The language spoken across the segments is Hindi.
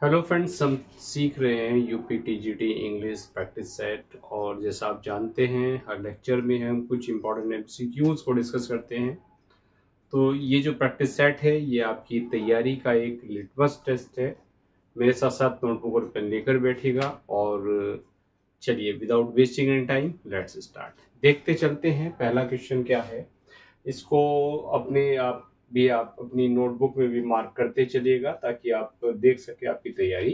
हेलो फ्रेंड्स, हम सीख रहे हैं UP TGT English practice set. और जैसा आप जानते हैं, हर लेक्चर में हम कुछ इंपॉर्टेंट एमसीक्यूज को डिस्कस करते हैं। तो ये जो प्रैक्टिस सेट है, ये आपकी तैयारी का एक लिटमस टेस्ट है। मेरे साथ साथ नोटबुक और पेन लेकर बैठिएगा। और चलिए, without wasting any time, let's start. देखते चलते हैं पहला क्वेश्चन क्या है। इसको आप अपनी नोटबुक में भी मार्क करते चलिएगा, ताकि आप देख सके आपकी तैयारी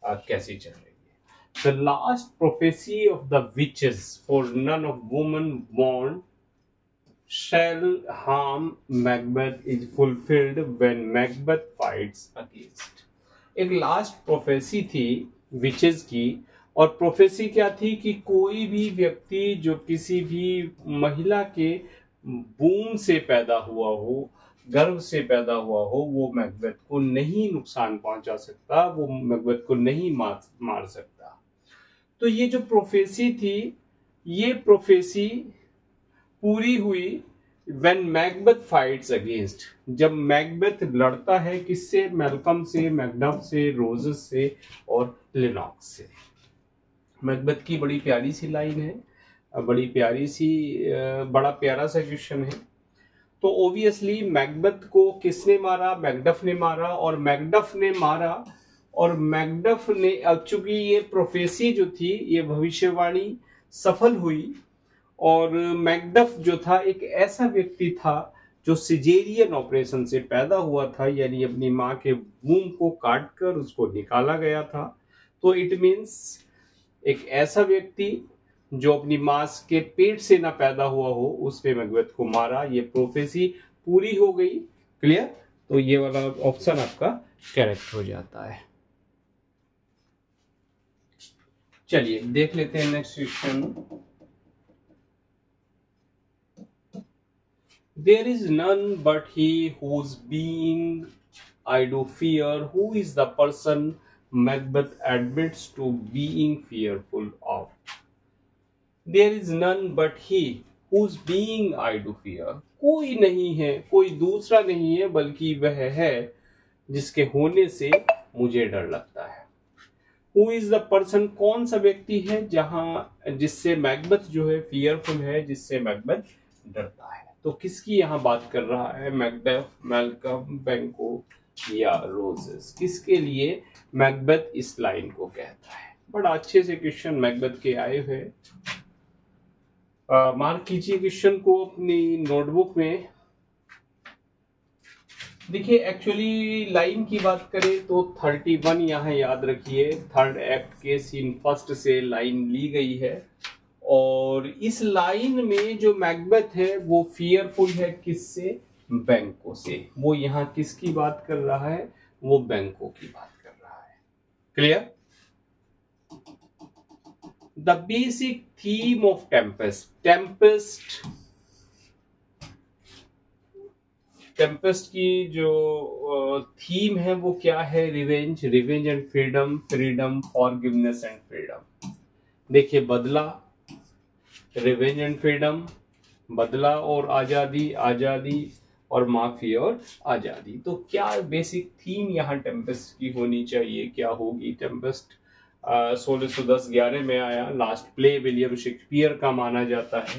कैसी चल रही है। The last prophecy of the witches for none of woman born shall harm Macbeth is fulfilled when Macbeth fights against। एक लास्ट प्रोफेसी थी विचेस की। और प्रोफेसी क्या थी कि कोई भी व्यक्ति जो किसी भी महिला के बूम से पैदा हुआ हो, गर्भ से पैदा हुआ हो, वो मैकबेथ को नहीं नुकसान पहुंचा सकता, वो मैकबेथ को नहीं मार सकता। तो ये जो प्रोफेसी थी, ये प्रोफेसी पूरी हुई व्हेन मैकबेथ फाइट्स अगेंस्ट, जब मैकबेथ लड़ता है किससे? मैल्कम से, मैकडफ से, रोजेस से और लिनॉक्स से। मैकबेथ की बड़ी प्यारी सी लाइन है, बड़ी प्यारी सी बड़ा प्यारा सा क्वेश्चन है। तो ओबियसली मैकबेथ को किसने मारा? मैकडफ ने मारा। और मैकडफ ने मारा और मैकडफ ने, अब चूंकि ये प्रोफेसी जो थी, ये भविष्यवाणी सफल हुई। और मैकडफ जो था, एक ऐसा व्यक्ति था जो सिजेरियन ऑपरेशन से पैदा हुआ था, यानी अपनी माँ के वूम को काटकर उसको निकाला गया था। तो इट मीन्स एक ऐसा व्यक्ति जो अपनी माँ के पेट से ना पैदा हुआ हो, उसने मैकबेथ को मारा। ये प्रोफेसी पूरी हो गई। क्लियर? तो ये वाला ऑप्शन आपका करेक्ट हो जाता है। चलिए देख लेते हैं next question. There is none but he whose being I do fear. Who is the person Macbeth admits to being fearful of? There is none but he whose being I do fear. कोई नहीं है, कोई दूसरा नहीं है, बल्कि वह है जिसके होने से मुझे डर लगता है। Who is the person? कौन सा व्यक्ति है जहां जिससे मैकबेथ जो है फियरफुल है, जिससे मैकबेथ डरता है। तो किसकी यहाँ बात कर रहा है? मैकबेथ, मैल्कम, बैंको या रोजेस? किसके लिए मैकबेथ इस लाइन को कहता है? बड़ा अच्छे से क्वेश्चन मैकबेथ के आए हुए। मार्क कीजिए क्वेश्चन को अपनी नोटबुक में। देखिए, एक्चुअली लाइन की बात करें तो 31 यहाँ याद रखिए, थर्ड एक्ट के सीन फर्स्ट से लाइन ली गई है। और इस लाइन में जो मैकबेथ है वो फियरफुल है किससे? बैंको से। वो यहाँ किसकी बात कर रहा है? वो बैंको की बात कर रहा है। Clear? The basic theme of Tempest की जो थीम है वो क्या है? Revenge and freedom, freedom, forgiveness and freedom. देखिए, बदला, रिवेंज एंड फ्रीडम, बदला और आजादी, आजादी और माफी और आजादी। तो क्या बेसिक थीम यहाँ टेम्पेस्ट की होनी चाहिए? क्या होगी? टेम्पेस्ट 1610-11 में आया। लास्ट प्ले विलियम शेक्सपियर का माना जाता है।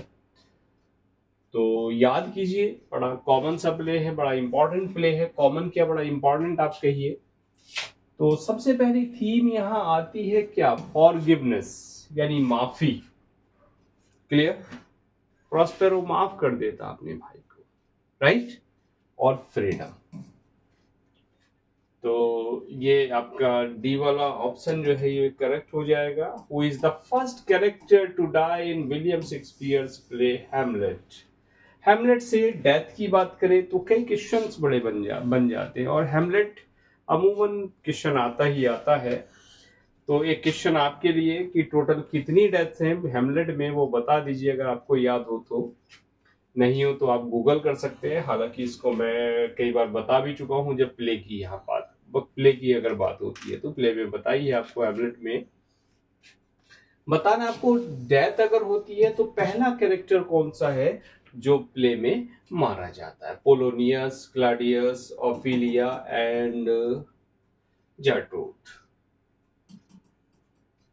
तो याद कीजिए, बड़ा कॉमन सा प्ले है, बड़ा इंपॉर्टेंट प्ले है। कॉमन क्या, बड़ा इंपॉर्टेंट आप कहिए। तो सबसे पहली थीम यहाँ आती है क्या? फॉरगिवनेस, यानी माफी। क्लियर? प्रॉस्पेरो माफ कर देता अपने भाई को, राइट? और फ्रीडम। तो ये आपका डी वाला ऑप्शन जो है ये करेक्ट हो जाएगा। Who is the first character to die in William Shakespeare's play Hamlet? Hamlet से डेथ की बात करें तो कई क्वेश्चंस बड़े बन जाते हैं। और हैमलेट अमूमन क्वेश्चन आता ही आता है। तो एक क्वेश्चन आपके लिए कि टोटल कितनी डेथ्स हैं हैमलेट में, वो बता दीजिए अगर आपको याद हो तो। नहीं हो तो आप गूगल कर सकते हैं। हालांकि इसको मैं कई बार बता भी चुका हूं जब प्ले की प्ले की अगर बात होती है तो प्ले में बताइए आपको। हैमलेट में बताना आपको, डेथ अगर होती है तो पहला कैरेक्टर कौन सा है जो प्ले में मारा जाता है? Polonius, Claudius, Ophelia and Gertrude.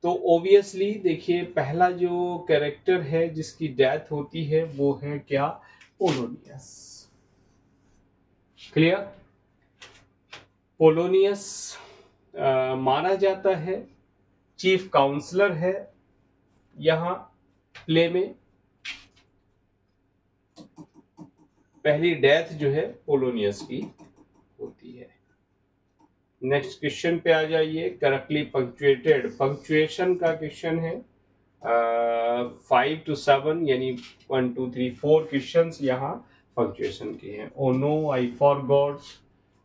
तो ऑब्वियसली देखिए पहला जो कैरेक्टर है जिसकी डेथ होती है वो है क्या, पोलोनियस। क्लियर। पोलोनियस मारा जाता है, चीफ काउंसलर है यहाँ प्ले में। पहली डेथ जो है पोलोनियस की होती है। नेक्स्ट क्वेश्चन पे आ जाइए। करेक्टली पंक्चुएटेड, पंक्चुएशन का क्वेश्चन है। 5 to 7 यानी 1 2 3 4 क्वेश्चन यहाँ पंक्चुएशन के हैं। Oh no I forgot,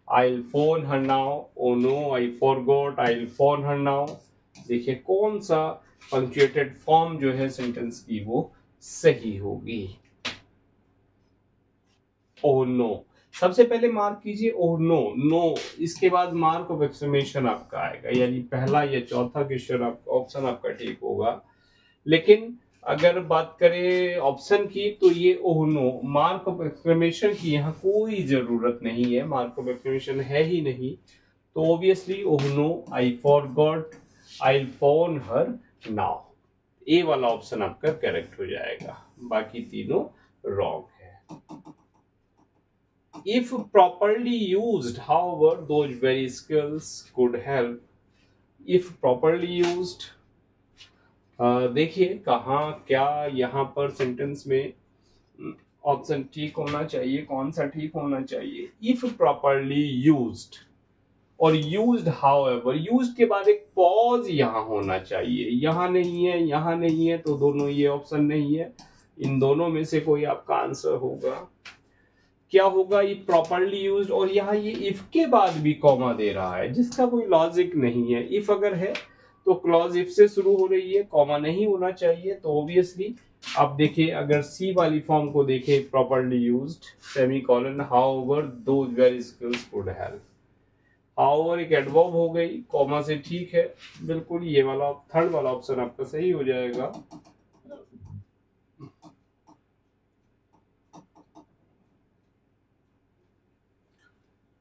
I'll phone her now, oh no I forgot, I'll phone her now। देखिए कौन सा पंक्चुएटेड फॉर्म जो है सेंटेंस की वो सही होगी। ओ नो, सबसे पहले मार्क कीजिए ओ नो, नो इसके बाद मार्क ऑफ एक्सक्लेमेशन आपका आएगा, यानी पहला या चौथा क्वेश्चन आपका ऑप्शन आपका ठीक होगा। लेकिन अगर बात करें ऑप्शन की तो ये oh no, mark of exclamation की यहाँ कोई जरूरत नहीं है, मार्क ऑफ एक्सक्लेमेशन है ही नहीं। तो obviously oh no I forgot, I phone her now, A वाला ऑप्शन आपका करेक्ट हो जाएगा, बाकी तीनों रॉन्ग है। If properly used, however, those very skills could help. If properly used, देखिए कहाँ क्या यहाँ पर सेंटेंस में ऑप्शन ठीक होना चाहिए, कौन सा ठीक होना चाहिए। इफ प्रॉपरली यूज्ड और यूज्ड हाउएवर, यूज्ड के बाद एक पॉज यहाँ होना चाहिए, यहाँ नहीं है, यहाँ नहीं है, तो दोनों ये ऑप्शन नहीं है, इन दोनों में से कोई आपका आंसर होगा। क्या होगा, ये प्रॉपरली यूज्ड और यहाँ ये इफ के बाद भी कॉमा दे रहा है जिसका कोई लॉजिक नहीं है। इफ अगर है तो क्लॉज इफ से शुरू हो रही है, कॉमा नहीं होना चाहिए। तो ऑब्वियसली आप देखिए अगर सी वाली फॉर्म को देखें, properly used semicolon however those very skills could help. However एक एडवर्ब हो गई, कॉमा से ठीक है बिल्कुल, ये वाला थर्ड वाला ऑप्शन आपका सही हो जाएगा।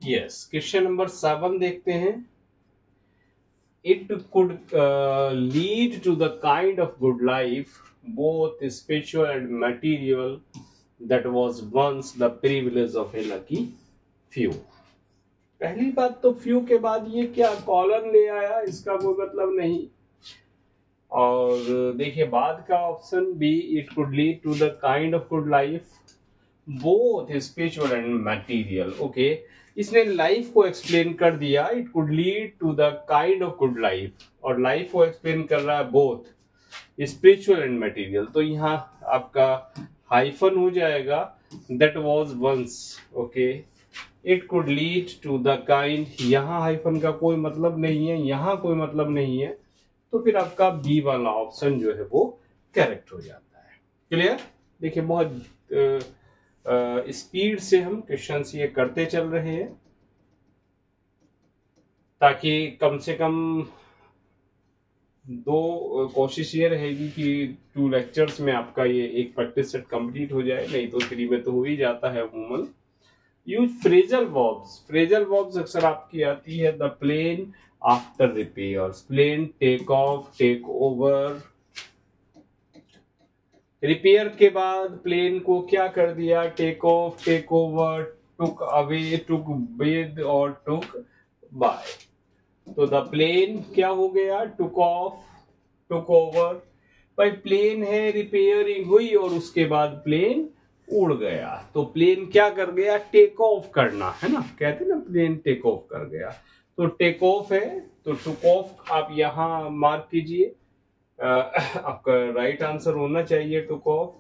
यस, क्वेश्चन नंबर 7 देखते हैं। It could lead to the kind of good life, both spiritual and material, that was once the privilege of a lucky few। पहली बात तो फ्यू के बाद ये क्या कॉलन ले आया, इसका कोई मतलब नहीं। और देखिए बाद का option B, it could lead to the kind of good life both spiritual and material. Okay, इसने लाइफ को एक्सप्लेन कर दिया, it could lead to the kind of good life, और लाइफ को एक्सप्लेन कर रहा है बोथ स्पिरिचुअल एंड मटेरियल। तो यहाँ आपका हाइफन हो जाएगा, that was once. Okay, it could lead to the kind, यहाँ हाइफन का कोई मतलब नहीं है, यहाँ कोई मतलब नहीं है, तो फिर आपका बी वाला ऑप्शन जो है वो करेक्ट हो जाता है। क्लियर। देखिए बहुत स्पीड से हम क्वेश्चंस ये करते चल रहे हैं ताकि कम से कम दो कोशिश ये रहेगी कि 2 लेक्चर्स में आपका ये एक प्रैक्टिस सेट कंप्लीट हो जाए, नहीं तो 3 में तो हो ही जाता है अमूमन। Use phrasal verbs, phrasal verbs अक्सर आपकी आती है the plane after repairs, plane take off, take over. Repair के बाद प्लेन को क्या कर दिया, take off, take over, took away, took with और टुक बाय। तो द प्लेन क्या हो गया, टुक ऑफ, टुक ओवर। भाई प्लेन है, रिपेयरिंग हुई और उसके बाद प्लेन उड़ गया, तो प्लेन क्या कर गया, टेक ऑफ करना है ना, कहते हैं ना प्लेन टेक ऑफ कर गया। तो टेक ऑफ है तो टुक ऑफ आप यहां मार्क कीजिए, आपका राइट आंसर होना चाहिए took off.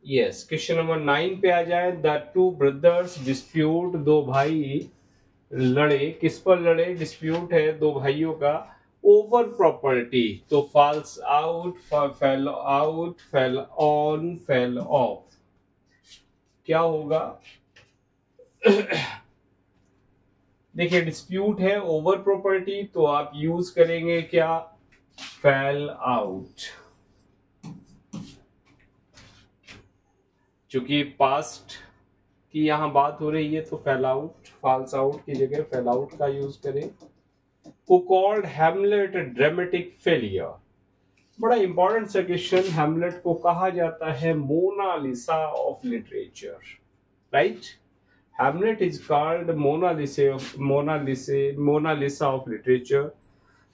Yes, question number 9 पे आ जाए। द 2 ब्रदर्स डिस्प्यूट, दो भाई लड़े, किस पर लड़े, डिस्प्यूट है दो भाइयों का, ओवर प्रॉपर्टी। तो falls out, fell out, fell on, fell off, क्या होगा। देखिए डिस्प्यूट है ओवर प्रॉपर्टी, तो आप यूज करेंगे क्या, फेल आउट। चूंकि पास्ट की यहां बात हो रही है तो फेल आउट, फॉल्स आउट की जगह फेल आउट का यूज करें। who called Hamlet a dramatic failure. बड़ा इंपॉर्टेंट सा क्वेश्चन, हैमलेट को कहा जाता है Mona Lisa of literature, right? Hamlet is called Mona Lisa of literature,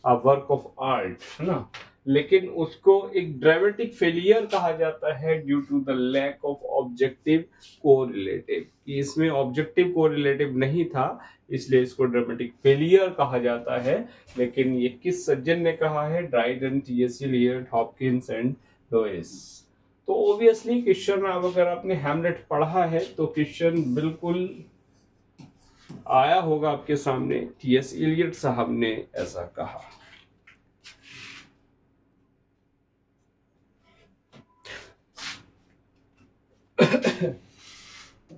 a work of art, है ना? लेकिन उसको एक ड्रामेटिक फेलियर कहा जाता है due to the lack of objective correlative, कि इसमें ऑब्जेक्टिव कोरिलेटिव नहीं था, इसलिए इसको ड्रामेटिक फेलियर कहा जाता है। लेकिन ये किस सज्जन ने कहा है? Dryden, T S. Eliot, Hopkins and Lois. तो ऑब्वियसली क्वेश्चन, अब अगर आपने हैमलेट पढ़ा है तो क्वेश्चन बिल्कुल आया होगा आपके सामने, टी.एस. एलियट साहब ने ऐसा कहा।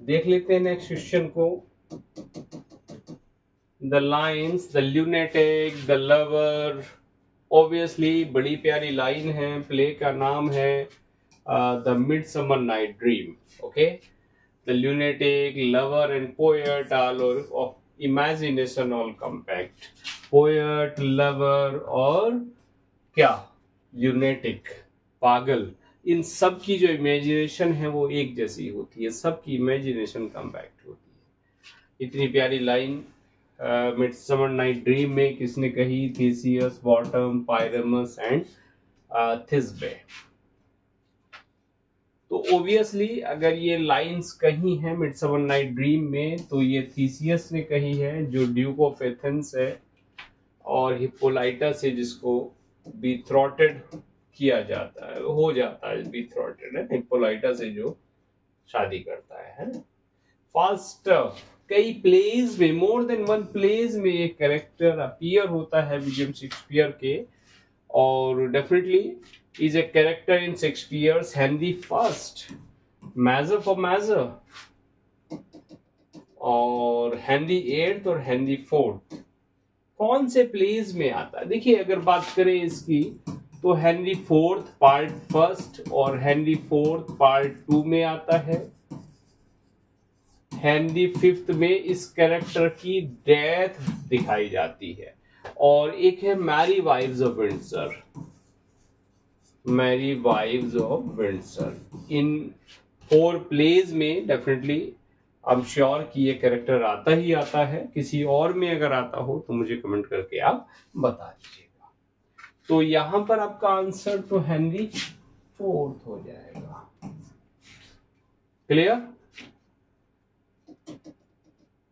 देख लेते हैं नेक्स्ट क्वेश्चन को। The lines, the lunatic, the lover, obviously बड़ी प्यारी लाइन है, प्ले का नाम है the midsummer night dream. Okay, the lunatic, lover and poet all of imagination all compact. Poet, lover और क्या? ल्यूनेटिक, पागल, इन सब की जो इमेजिनेशन है वो एक जैसी होती है, सबकी इमेजिनेशन कम्पैक्ट होती है। इतनी प्यारी लाइन मिडसमर नाइट ड्रीम में किसने कही? Theseus, Bottom, Pyramus and Thisbe. तो ऑब्वियसली अगर ये लाइंस कही हैं मिडसमर नाइट ड्रीम में तो ये थीसियस ने कही है, जो ड्यूक ऑफ एथेंस है, और हिप्पोलाइटा से जिसको बीथ्रॉटेड किया जाता है, हो जाता है बीथ्रॉटेड, है हिप्पोलाइटा से जो शादी करता है ना। फाल्स्टफ, कई प्लेज में, मोर देन वन प्लेज में एक कैरेक्टर अपीयर होता है विलियम शेक्सपियर के, और definitely is a character in Shakespeare's Henry first, measure for measure, और हेनरी एट्थ और हेनरी फोर्थ। कौन से प्लेज में आता है? देखिए अगर बात करें इसकी तो हेनरी फोर्थ पार्ट फर्स्ट और हेनरी फोर्थ पार्ट 2 में आता है। हेनरी फिफ्थ में इस कैरेक्टर की डेथ दिखाई जाती है, और एक है Merry Wives of Windsor, Merry Wives of Windsor. इन 4 प्लेज में डेफिनेटली आई एम श्योर कि ये कैरेक्टर आता ही आता है। किसी और में अगर आता हो तो मुझे कमेंट करके आप बता दीजिएगा। तो यहां पर आपका आंसर तो हेनरी फोर्थ हो जाएगा। Clear?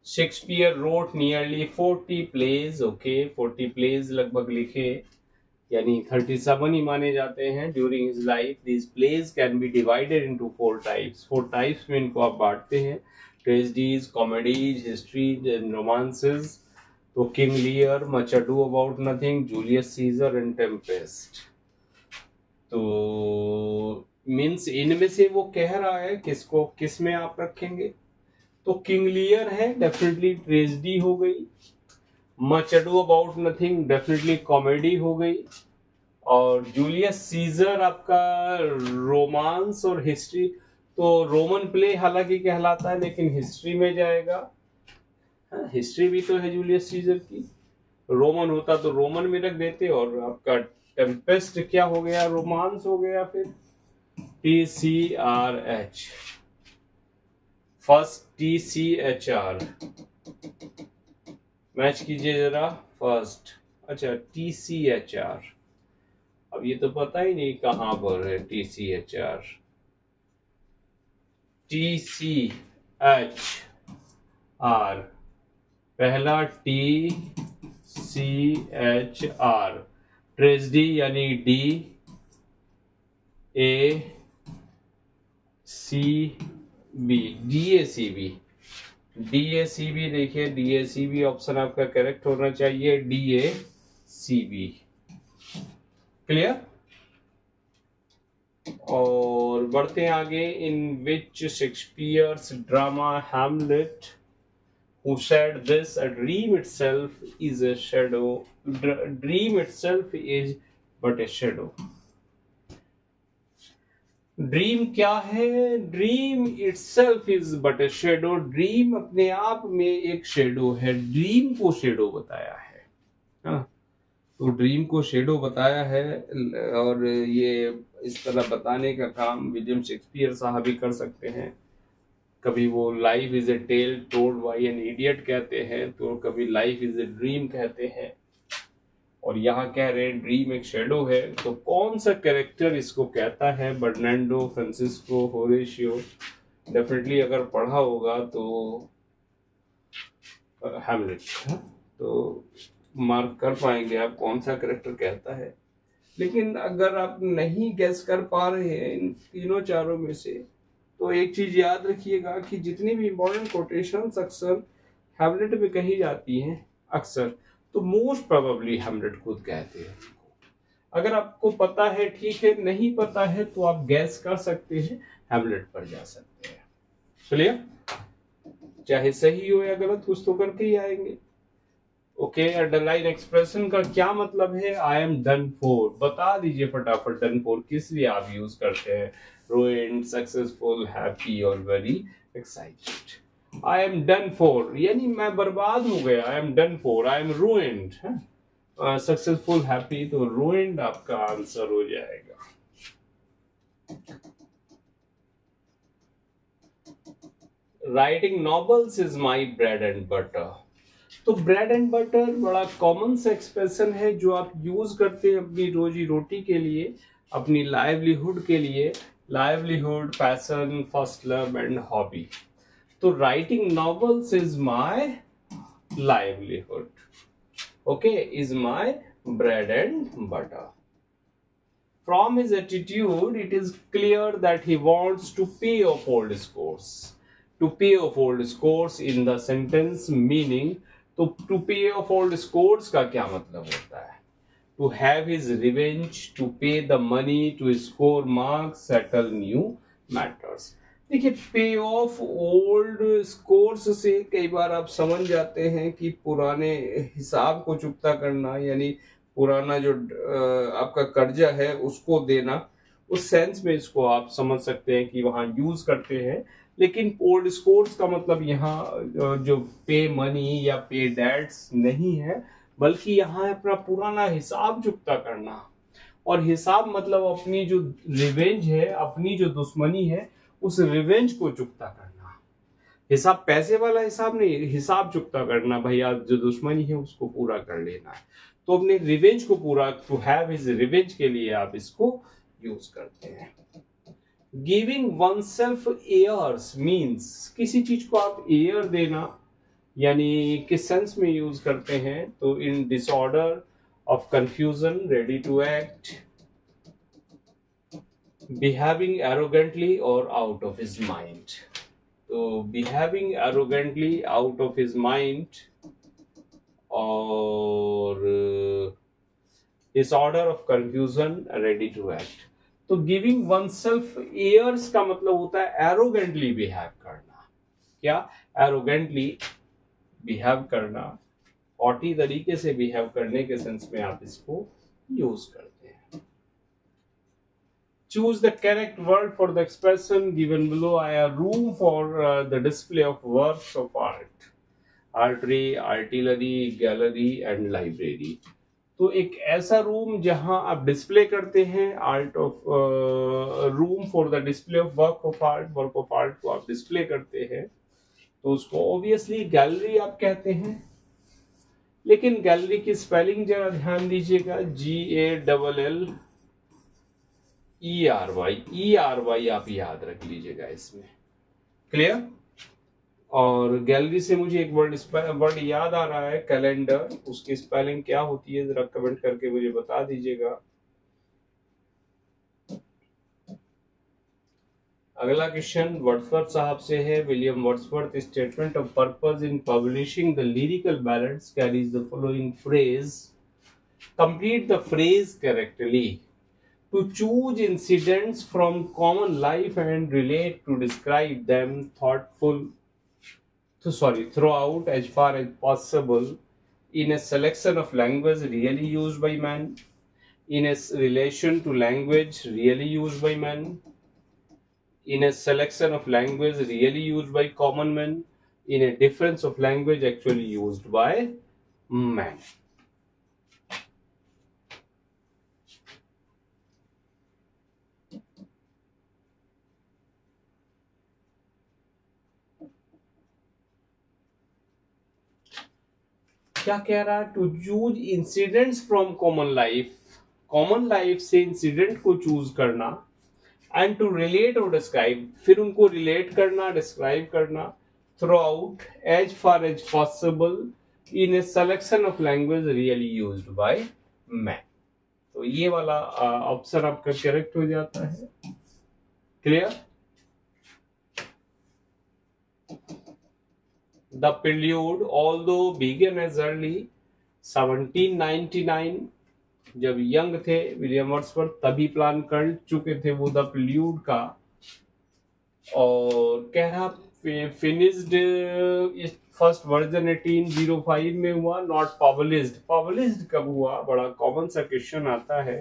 Shakespeare wrote nearly 40 plays. Okay, 40 plays लगभग लिखे, यानी 37 ही माने जाते हैं during his life. This plays can be divided into 4 types. 4 types में इनको आप बांटते हैं, tragedies, comedies, histories and romances. तो King Lear, much ado about nothing, Julius Caesar and Tempest. तो मीन्स इनमें से वो कह रहा है किसको किस में आप रखेंगे? तो किंग लियर है, डेफिनेटली ट्रेजेडी हो गई। Much ado about nothing definitely comedy हो गई, और जूलियस सीजर आपका रोमांस और हिस्ट्री। तो रोमन प्ले हालांकि कहलाता है लेकिन हिस्ट्री में जाएगा। हिस्ट्री भी तो है जूलियस सीजर की, रोमन होता तो रोमन में रख देते, और आपका टेम्पेस्ट क्या हो गया? रोमांस हो गया। फिर TCRH, फर्स्ट TCHR, मैच कीजिए जरा। फर्स्ट, अच्छा TCHR, अब ये तो पता ही नहीं कहां पर है TCHR। TCHR, पहला TCHR, ट्रेजेडी यानी DACB, DACB देखिए, DACB ऑप्शन आपका करेक्ट होना चाहिए, DACB। क्लियर? और बढ़ते हैं आगे। In which Shakespeare's drama Hamlet who said this, a dream itself is a shadow, dream itself is but a shadow। Dream क्या है? Dream itself is but a shadow, dream अपने आप में एक शेडो है, ड्रीम को शेडो बताया है। तो ड्रीम को शेडो बताया है, और ये इस तरह बताने का काम विलियम शेक्सपियर साहब भी कर सकते हैं। कभी वो life is a tale told by an idiot कहते हैं, तो कभी लाइफ इज ए ड्रीम कहते हैं, और यहाँ कह रहे हैं ड्रीम एक शेडो है। तो कौन सा कैरेक्टर इसको कहता है? Bernardo, Francisco, Horatio? डेफिनेटली अगर पढ़ा होगा तो हैमलेट। तो मार्क कर पाएंगे आप कौन सा कैरेक्टर कहता है। लेकिन अगर आप नहीं गेस कर पा रहे हैं इन तीनों चारों में से, तो एक चीज याद रखिएगा कि जितनी भी इंपॉर्टेंट कोटेशंस अक्सर हैमलेट में कही जाती हैं अक्सर, तो मोस्ट प्रोबेबली हैमलेट खुद कहते हैं। अगर आपको पता है ठीक है, नहीं पता है तो आप गैस कर सकते हैं, हैमलेट पर जा सकते हैं। चलिए, चाहे सही हो या गलत, कुछ तो करके ही आएंगे। ओके, अंडरलाइन एक्सप्रेशन का क्या मतलब है? I am done for. बता दीजिए फटाफट, डन फॉर किस लिए आप यूज करते हैं? रुइंड, सक्सेसफुल, हैप्पी और very excited. I am done for यानी मैं बर्बाद हो गया। I am done for, I am ruined. Successful, happy, तो रूइंड आपका आंसर हो जाएगा। Writing novels is my bread and butter. तो ब्रेड एंड बटर बड़ा कॉमन सा एक्सप्रेशन है जो आप यूज करते हैं अपनी रोजी रोटी के लिए, अपनी लाइवलीहुड के लिए। Livelihood, passion, first love and hobby. तो writing novels is my livelihood, okay, is my bread and butter. From his attitude, it is clear that he wants to pay off old scores. To pay off old scores in the sentence meaning, तो to pay off old scores का क्या मतलब होता है? To have his revenge, to pay the money, to score marks, settle new matters. देखिए, पे ऑफ ओल्ड स्कोर्स से कई बार आप समझ जाते हैं कि पुराने हिसाब को चुकता करना, यानी पुराना जो आपका कर्जा है उसको देना। उस सेंस में इसको आप समझ सकते हैं कि वहां यूज करते हैं। लेकिन ओल्ड स्कोर्स का मतलब यहाँ जो पे मनी या पे डेट्स नहीं है, बल्कि यहाँ अपना पुराना हिसाब चुकता करना। और हिसाब मतलब अपनी जो रिवेंज है, अपनी जो दुश्मनी है, उस रिवेंज को चुकता करना। हिसाब पैसे वाला हिसाब नहीं, हिसाब चुकता करना, भैया जो दुश्मनी है उसको पूरा कर लेना है। तो अपने रिवेंज को पूरा, टू हैव हिज रिवेंज के लिए आप इसको यूज करते हैं। Giving oneself airs means, किसी चीज को आप एयर देना, यानी किस सेंस में यूज करते हैं? तो in disorder of confusion, ready to act, behaving arrogantly और आउट ऑफ हिज माइंड। तो behaving arrogantly, out of his mind, और disorder of confusion, ready to act. तो गिविंग वन सेल्फ एयर्स का मतलब होता है एरोगेंटली बिहेव करना। क्या? एरोगेंटली बिहेव करना, हॉटी तरीके से बिहेव करने के सेंस में आप इसको यूज करते हैं। Choose the correct word for the expression given below. A room for the display of works of art. Artery, artillery, gallery and library. तो एक ऐसा रूम जहां आप डिस्प्ले करते हैं art of, room for the display of work of art, work of art को आप डिस्प्ले करते हैं, तो उसको ऑब्वियसली गैलरी आप कहते हैं। लेकिन गैलरी की स्पेलिंग जरा ध्यान दीजिएगा, GALLERY, ERY आप याद रख लीजिएगा इसमें। क्लियर? और गैलरी से मुझे एक वर्ड याद आ रहा है, कैलेंडर। उसकी स्पेलिंग क्या होती है जरा कमेंट करके मुझे बता दीजिएगा। अगला क्वेश्चन वर्ड्सवर्थ साहब से है। William Wordsworth statement of purpose in publishing the lyrical ballads carries the following phrase. Complete the phrase correctly. To choose incidents from common life and relate to describe them throughout as far as possible in a selection of language really used by man, in a relation to language really used by man, in a selection of language really used by common men, in a difference of language actually used by man. क्या कह रहा है, to choose incidents from common life से इंसिडेंट को चूज करना, and to relate or describe, फिर उनको रिलेट करना, डिस्क्राइब करना, throughout as far as possible in a selection of language really used by man. तो ये वाला ऑप्शन आपका करेक्ट हो जाता है। Clear? The prelude although began as early 1799, जब यंग थे विलियम वर्ड्सवर्थ तभी प्लान कर चुके थे वो द प्रिल्यूड का, और कह रहा फिनिश्ड फर्स्ट वर्जन 1805 में हुआ, नॉट पब्लिश्ड। पब्लिश्ड कब हुआ, बड़ा कॉमन सा क्वेश्चन आता है।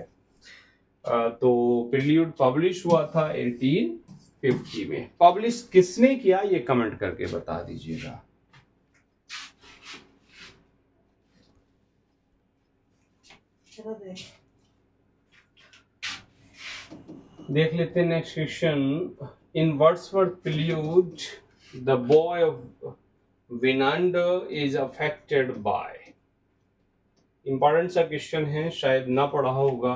तो प्रिल्यूड पब्लिश हुआ था 1850 में। पब्लिश किसने किया ये कमेंट करके बता दीजिएगा। देख लेते हैं next question. In Wordsworth Prelude the boy of Winander is affected by. Important सा क्वेश्चन है, शायद ना पढ़ा होगा।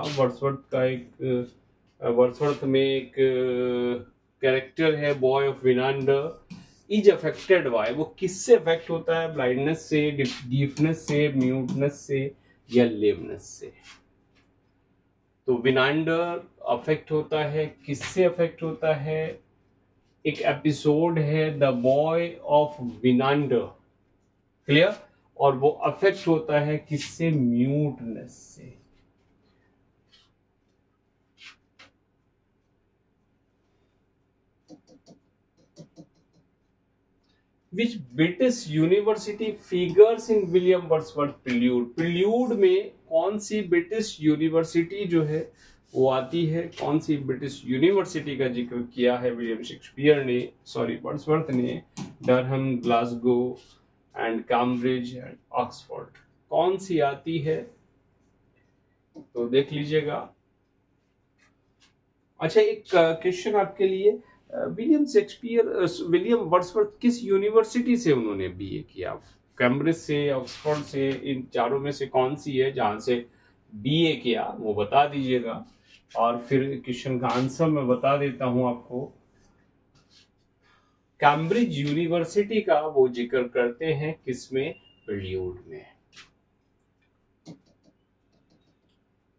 वर्ड्सवर्थ में एक कैरेक्टर है boy of Winander, is affected by. वो किससे अफेक्ट होता है? ब्लाइंडनेस से, डीफनेस से, म्यूटनेस से या लेमनेस से। तो विनांडर अफेक्ट होता है, किससे अफेक्ट होता है? एक एपिसोड है द बॉय ऑफ विनांडर, क्लियर? और वो अफेक्ट होता है किससे? म्यूटनेस से। विच British university figures in William Wordsworth prelude. Prelude में कौन सी ब्रिटिश यूनिवर्सिटी जो है वो आती है? कौन सी ब्रिटिश यूनिवर्सिटी का जिक्र किया है विलियम शेक्सपियर ने, सॉरी वर्ड्सवर्थ ने? Durham, Glasgow and Cambridge and Oxford. कौन सी आती है? तो देख लीजिएगा। अच्छा, एक क्वेश्चन आपके लिए, विलियम वर्ड्सवर्थ किस यूनिवर्सिटी से उन्होंने बीए किया? कैम्ब्रिज से, ऑक्सफोर्ड से, इन चारों में से कौन सी है जहां से बीए किया वो बता दीजिएगा। और फिर क्वेश्चन का आंसर मैं बता देता हूं आपको। कैम्ब्रिज यूनिवर्सिटी का वो जिक्र करते हैं किसमें? प्रिल्यूड में।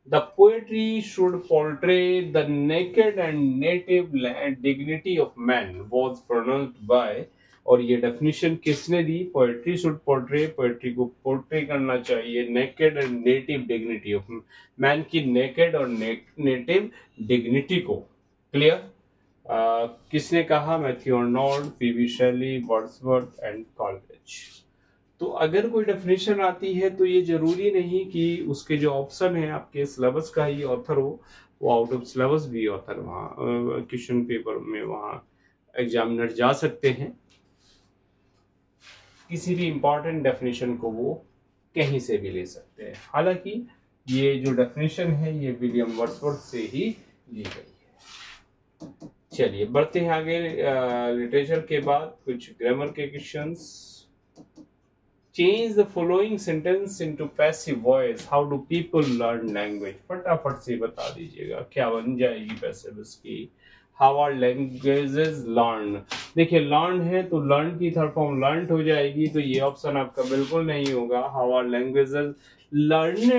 The poetry should portray the naked and native dignity of man was pronounced by, और ये डेफिनेशन किसने दी? पोएट्री शुड पोर्ट्रे, पोएट्री को पोर्ट्रे करना चाहिए naked and native dignity of man, की नेकेड और नेटिव डिग्निटी को। क्लियर? किसने कहा? Matthew Arnold, P B Shelley, Wordsworth and Coleridge. तो अगर कोई डेफिनेशन आती है तो ये जरूरी नहीं कि उसके जो ऑप्शन है आपके सिलेबस का ही ऑथर हो, वो आउट ऑफ सिलेबस भी ऑथर वहाँ क्वेश्चन पेपर में वहाँ एग्जामिनर जा सकते हैं। किसी भी इंपॉर्टेंट डेफिनेशन को वो कहीं से भी ले सकते हैं। हालांकि ये जो डेफिनेशन है ये विलियम वर्ड्सवर्थ से ही ली गई है। चलिए बढ़ते हैं आगे। लिटरेचर के बाद कुछ ग्रामर के questions. Change the following sentence into passive voice. How do people learn language? फटाफट से बता दीजिएगा क्या बन जाएगी passive की। How are languages learned? देखिए learn है तो learn की थर्ड फॉर्म learned हो जाएगी, तो ये ऑप्शन आपका बिल्कुल नहीं होगा। How are languages learned?